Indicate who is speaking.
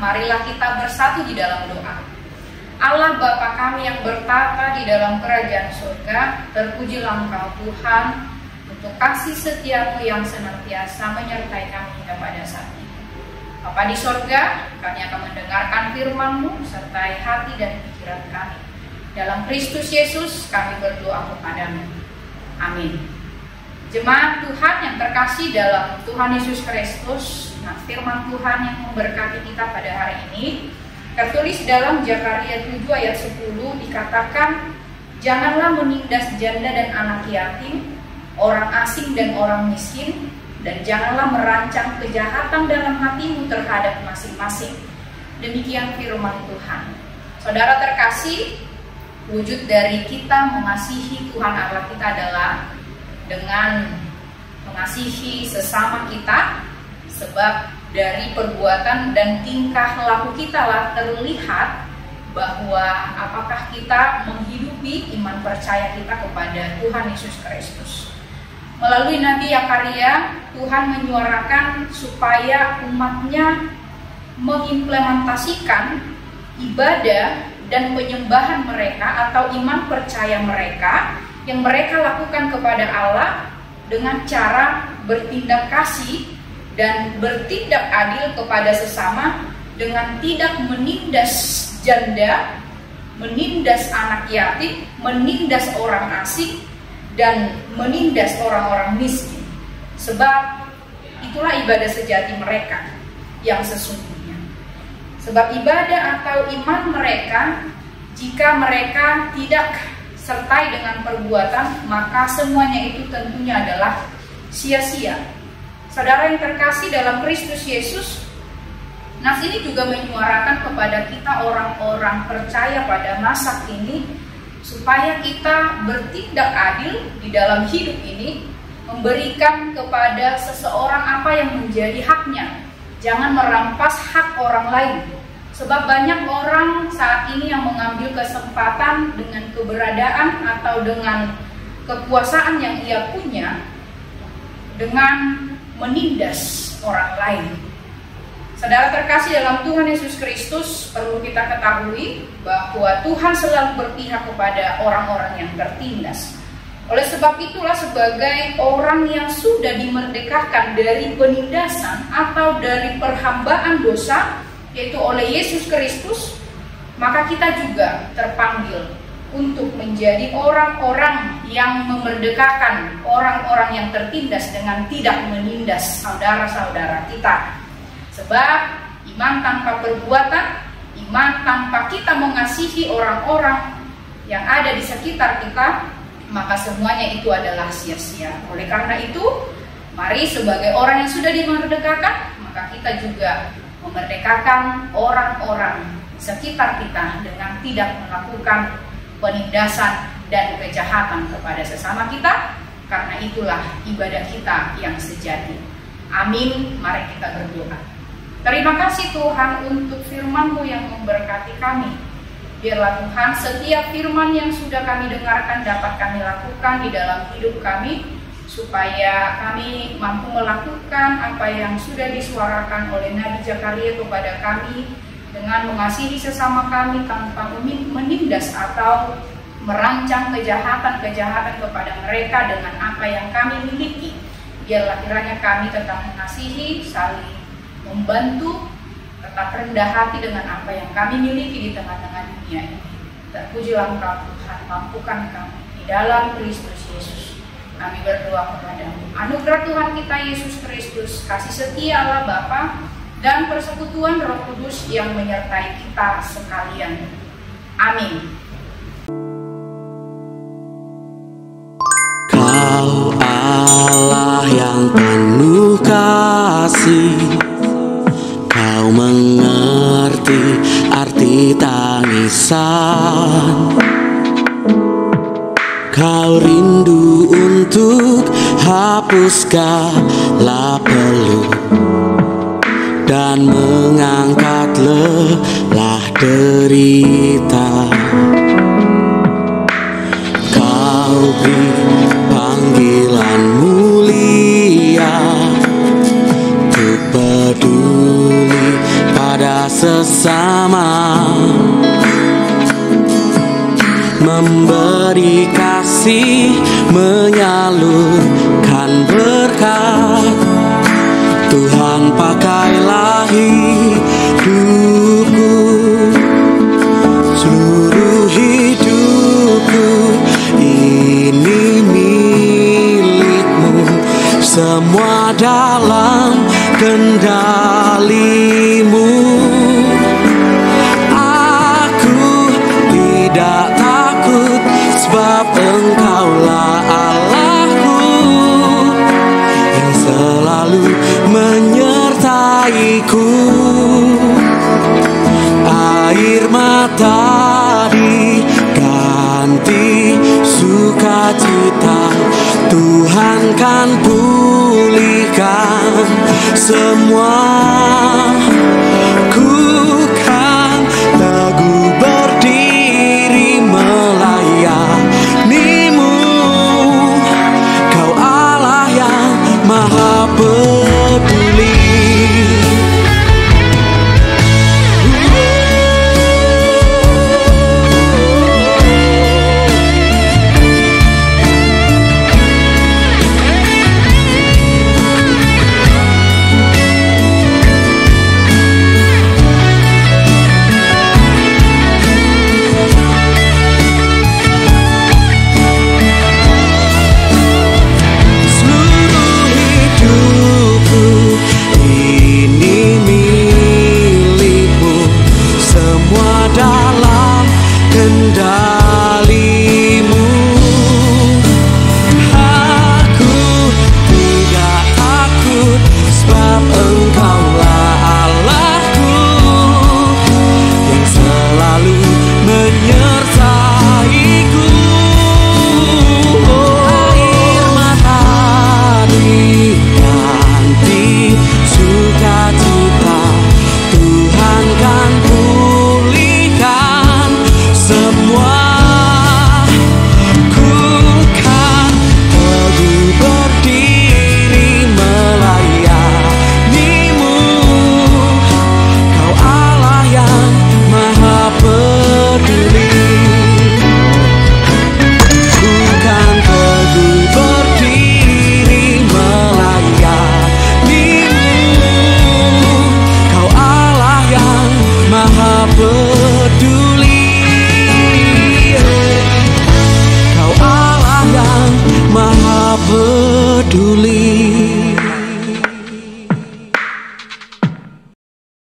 Speaker 1: marilah kita bersatu di dalam doa. Allah Bapa kami yang bertata di dalam kerajaan surga, terpujilah Engkau Tuhan untuk kasih setia-Mu yang senantiasa menyertai kami hingga pada saat ini. Bapa di surga, kami akan mendengarkan firman-Mu sertai hati dan pikiran kami. Dalam Kristus Yesus kami berdoa kepada-Mu. Amin. Jemaat Tuhan yang terkasih dalam Tuhan Yesus Kristus, nah firman Tuhan yang memberkati kita pada hari ini tertulis dalam Zakaria 7 ayat 10 dikatakan, janganlah menindas janda dan anak yatim, orang asing dan orang miskin, dan janganlah merancang kejahatan dalam hatimu terhadap masing-masing. Demikian firman Tuhan. Saudara terkasih, wujud dari kita mengasihi Tuhan Allah kita adalah dengan mengasihi sesama kita, sebab dari perbuatan dan tingkah laku kita lah terlihat bahwa apakah kita menghidupi iman percaya kita kepada Tuhan Yesus Kristus. Melalui Nabi Zakaria, Tuhan menyuarakan supaya umatnya mengimplementasikan ibadah dan penyembahan mereka atau iman percaya mereka yang mereka lakukan kepada Allah dengan cara bertindak kasih dan bertindak adil kepada sesama dengan tidak menindas janda, menindas anak yatim, menindas orang asing, dan menindas orang-orang miskin. Sebab itulah ibadah sejati mereka yang sesungguhnya. Sebab ibadah atau iman mereka, jika mereka tidak sertai dengan perbuatan, maka semuanya itu tentunya adalah sia-sia. Saudara yang terkasih dalam Kristus Yesus, nas ini juga menyuarakan kepada kita orang-orang percaya pada masa kini, supaya kita bertindak adil di dalam hidup ini, memberikan kepada seseorang apa yang menjadi haknya. Jangan merampas hak orang lain. Sebab banyak orang saat ini yang mengambil kesempatan dengan keberadaan atau dengan kekuasaan yang ia punya dengan menindas orang lain. Saudara terkasih dalam Tuhan Yesus Kristus, perlu kita ketahui bahwa Tuhan selalu berpihak kepada orang-orang yang tertindas. Oleh sebab itulah, sebagai orang yang sudah dimerdekakan dari penindasan atau dari perhambaan dosa, yaitu oleh Yesus Kristus, maka kita juga terpanggil untuk menjadi orang-orang yang memerdekakan orang-orang yang tertindas dengan tidak menindas saudara-saudara kita. Sebab iman tanpa perbuatan, iman tanpa kita mengasihi orang-orang yang ada di sekitar kita, maka semuanya itu adalah sia-sia. Oleh karena itu, mari sebagai orang yang sudah dimerdekakan, maka kita juga memerdekakan orang-orang sekitar kita dengan tidak melakukan penindasan dan kejahatan kepada sesama kita, karena itulah ibadah kita yang sejati. Amin. Mari kita berdoa. Terima kasih Tuhan untuk firman-Mu yang memberkati kami. Biarlah Tuhan setiap firman yang sudah kami dengarkan dapat kami lakukan di dalam hidup kami, supaya kami mampu melakukan apa yang sudah disuarakan oleh Nabi Zakaria kepada kami, dengan mengasihi sesama kami tanpa menindas atau merancang kejahatan-kejahatan kepada mereka dengan apa yang kami miliki. Biarlah kiranya kami tetap mengasihi, saling membantu, tetap rendah hati dengan apa yang kami miliki di tengah-tengah dunia ini. Terpujilah Engkau Tuhan, mampukan kami di dalam Kristus Yesus. Kami berdoa kepada-Mu. Anugerah Tuhan kita Yesus Kristus, kasih setia Allah Bapa, dan persekutuan Roh Kudus yang menyertai kita sekalian. Amin.
Speaker 2: Kau Allah yang penuh kasih, Kau mengerti arti tangisan. Kau rindu untuk hapus segala peluh dan mengangkat lelah derita. Kau beri panggilan mulia untuk peduli pada sesama. menyalurkan berkat. Tuhan pakailah hidupku, seluruh hidupku ini milik-Mu, semua dalam kendali-Mu. Aku tidak takut, sebab Engkaulah Allahku yang selalu menyertaiku. Air mata diganti sukacita, Tuhan kan pulihkan semua.